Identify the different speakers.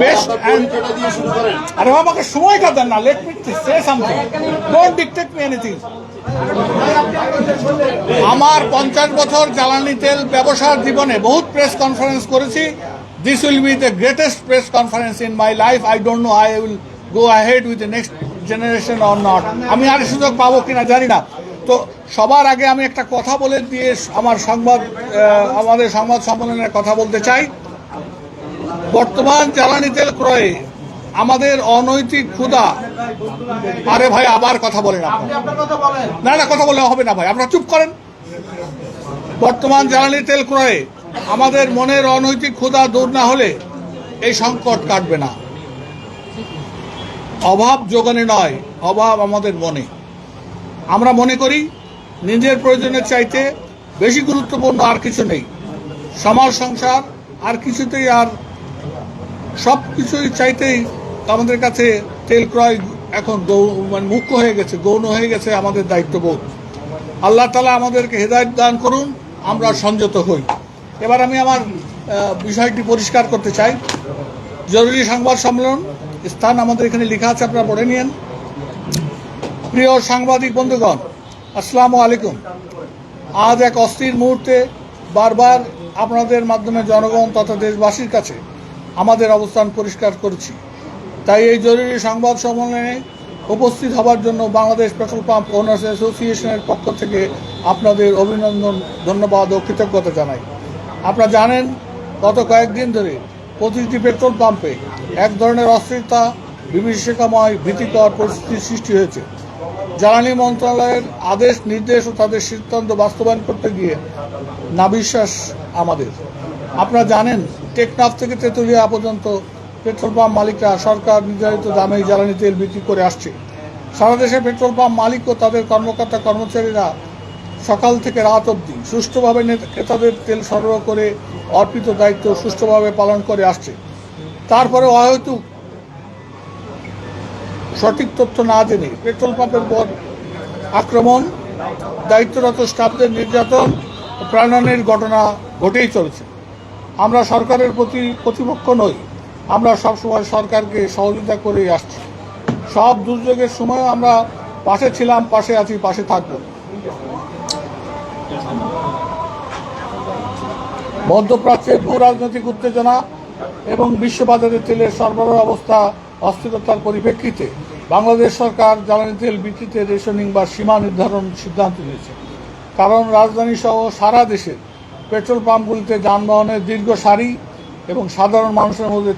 Speaker 1: best and আরে আমাকে সময়টা দেন না, let me say something, don't dictate me anything. আমার 50 বছর জ্বালানি তেল ব্যবসার জীবনে বহুত প্রেস কনফারেন্স করেছি। This will be the greatest press conference in my life. I don't know I will go ahead with the next generation or not. আমি আর সুযোগ পাবো কিনা জানি না। তো সবার আগে আমি একটা কথা বলে দিয়ে আমাদের সংবাদ সম্মেলনের কথা বলতে চাই। বর্তমান জ্বালানি তেল ক্রয়ে আমাদের অনৈতিক ক্ষুধা, আরে ভাই আবার কথা বলেন না, কথা বললে হবে না ভাই, আপনারা চুপ করেন। বর্তমান জ্বালানি তেল ক্রয়ে আমাদের মনের অনৈতিক ক্ষুধা দূর না হলে এই সংকট কাটবে না। অভাব যোগানে নয়, অভাব আমাদের মনে। আমরা মনে করি নিজের প্রয়োজনের চাইতে বেশি গুরুত্বপূর্ণ আর কিছু নেই। সমাজ সংসার আর কিছুতেই আর সব কিছুই চাইতেই আমাদের কাছে তেল ক্রয় এখন মুখ্য হয়ে গেছে, গৌণ হয়ে গেছে আমাদের দায়িত্ববোধ। আল্লাহ তাআলা আমাদেরকে হেদায়েত দান করুন, আমরা সংযত হই। এবার আমি আমার বিষয়টি পরিষ্কার করতে চাই। জরুরি সংবাদ সম্মেলন স্থান আমাদের এখানে লেখা আছে, আপনারা পড়ে নিন। প্রিয় সাংবাদিক বন্ধুগণ, আসসালামু আলাইকুম। আজ এক অস্থির মুহূর্তে বারবার আপনাদের মাধ্যমে জনগণ তথা দেশবাসীর কাছে আমাদের অবস্থান পরিষ্কার করছি। তাই এই জরুরি সংবাদ সম্মেলনে উপস্থিত হবার জন্য বাংলাদেশ পেট্রোল পাম্প ওনার্স অ্যাসোসিয়েশনের পক্ষ থেকে আপনাদের অভিনন্দন, ধন্যবাদ ও কৃতজ্ঞতা জানাই। আপনারা জানেন গত কয়েকদিন ধরে প্রতিটি পেট্রোল পাম্পে এক ধরনের অস্থিরতা, বিভীষিকাময় ভীতিকর পরিস্থিতির সৃষ্টি হয়েছে। জ্বালানি মন্ত্রণালয়ের আদেশ নির্দেশ ও তাদের সিদ্ধান্ত বাস্তবায়ন করতে গিয়ে নাভিশ্বাস আমাদের। আপনারা জানেন টেকনাফ থেকে তেঁতুলিয়া পর্যন্ত পেট্রোল পাম্প মালিকরা সরকার নির্ধারিত দামে জ্বালানি তেল বিক্রি করে আসছে। সারা দেশে পেট্রোল পাম্প মালিক ও তাদের কর্মকর্তা কর্মচারীরা সকাল থেকে রাত অবধি সুষ্ঠুভাবে ক্রেতাদের তেল সরবরাহ করে অর্পিত দায়িত্ব সুষ্ঠুভাবে পালন করে আসছে। তারপরে অহেতুক সঠিক তথ্য না জেনে পেট্রোল পাম্পের উপর আক্রমণ, দায়িত্বরত স্টাফদের নির্যাতন ও প্রাণহানির ঘটনা ঘটেই চলেছে। আমরা সরকারের প্রতিপক্ষ নই, আমরা সবসময় সরকারকে সহযোগিতা করেই আসছি। সব দুর্যোগের সময় আমরা পাশে ছিলাম, পাশে আছি, পাশে থাকব। মধ্যপ্রাচ্যের ভূ রাজনৈতিক উত্তেজনা এবং বিশ্ববাজারে তেলের সরবরাহ অবস্থা অস্থিরতার পরিপ্রেক্ষিতে বাংলাদেশ সরকার জ্বালানি তেল বিক্রিতে রেশনিং বা সীমা নির্ধারণ সিদ্ধান্ত নিয়েছে। কারণ রাজধানী সহ সারা দেশের পেট্রোল পাম্পগুলিতে যানবাহনের দীর্ঘ সারি এবং সাধারণ মানুষের মধ্যে